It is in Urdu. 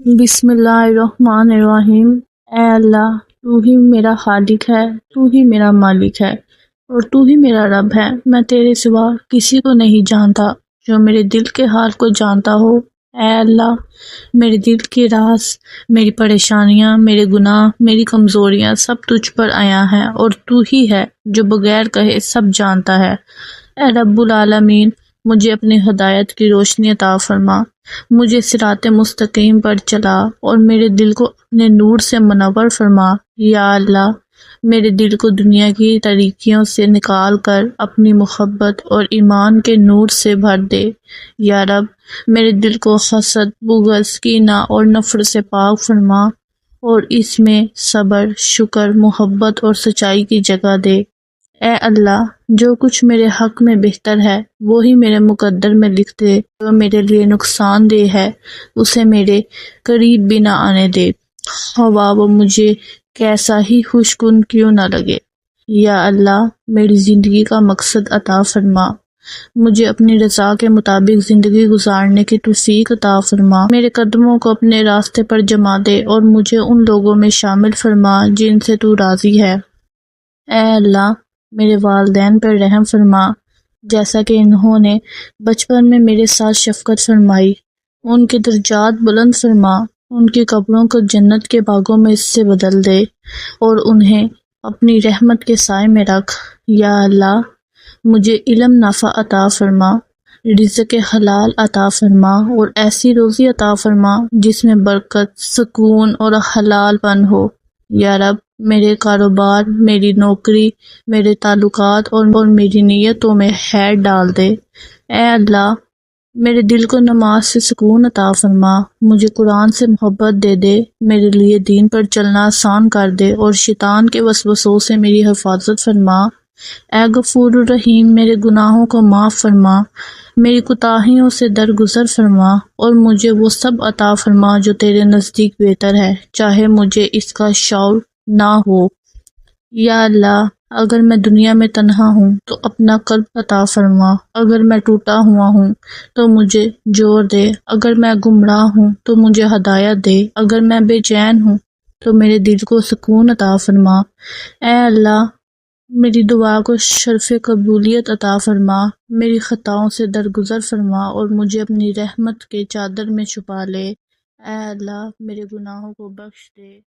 بسم اللہ الرحمن الرحیم۔ اے اللہ، تو ہی میرا خالق ہے، تو ہی میرا مالک ہے اور تو ہی میرا رب ہے۔ میں تیرے سوا کسی کو نہیں جانتا جو میرے دل کے حال کو جانتا ہو۔ اے اللہ، میرے دل کے راز، میری پریشانیاں، میرے گناہ، میری کمزوریاں سب تجھ پر آیا ہیں اور تو ہی ہے جو بغیر کہے سب جانتا ہے۔ اے رب العالمین، مجھے اپنی ہدایت کی روشنی عطا فرما، مجھے صراط مستقیم پر چلا اور میرے دل کو اپنے نور سے منور فرما۔ یا اللہ، میرے دل کو دنیا کی طریقیوں سے نکال کر اپنی محبت اور ایمان کے نور سے بھر دے۔ یا رب، میرے دل کو حسد، بغض، کینہ اور نفرت سے پاک فرما اور اس میں صبر، شکر، محبت اور سچائی کی جگہ دے۔ اے اللہ، جو کچھ میرے حق میں بہتر ہے وہی میرے مقدر میں لکھ دے، جو میرے لیے نقصان دہ ہے اسے میرے قریب بھی نہ آنے دے، ہوا وہ مجھے کیسا ہی خوشگن کیوں نہ لگے۔ یا اللہ، میری زندگی کا مقصد عطا فرما، مجھے اپنی رضا کے مطابق زندگی گزارنے کی توفیق عطا فرما، میرے قدموں کو اپنے راستے پر جما دے اور مجھے ان لوگوں میں شامل فرما جن سے تو راضی ہے۔ اے اللہ، میرے والدین پر رحم فرما، جیسا کہ انہوں نے بچپن میں میرے ساتھ شفقت فرمائی۔ ان کے درجات بلند فرما، ان کی قبروں کو جنت کے باغوں میں اس سے بدل دے اور انہیں اپنی رحمت کے سائے میں رکھ۔ یا اللہ، مجھے علم نافع عطا فرما، رزق حلال عطا فرما اور ایسی روزی عطا فرما جس میں برکت، سکون اور حلال پن ہو۔ یا رب، میرے کاروبار، میری نوکری، میرے تعلقات اور میری نیتوں میں خیر ڈال دے۔ اے اللہ، میرے دل کو نماز سے سکون عطا فرما، مجھے قرآن سے محبت دے دے، میرے لیے دین پر چلنا آسان کر دے اور شیطان کے وسوسوں سے میری حفاظت فرما۔ اے غفور الرحیم، میرے گناہوں کو معاف فرما، میری کوتاہیوں سے درگزر فرما اور مجھے وہ سب عطا فرما جو تیرے نزدیک بہتر ہے، چاہے مجھے اس کا شعور نہ ہو۔ یا اللہ، اگر میں دنیا میں تنہا ہوں تو اپنا قلب عطا فرما، اگر میں ٹوٹا ہوا ہوں تو مجھے جوڑ دے، اگر میں گمراہ ہوں تو مجھے ہدایت دے، اگر میں بے چین ہوں تو میرے دل کو سکون عطا فرما۔ اے اللہ، میری دعا کو شرف قبولیت عطا فرما، میری خطاؤں سے درگزر فرما اور مجھے اپنی رحمت کے چادر میں چھپا لے۔ اے اللہ، میرے گناہوں کو بخش دے۔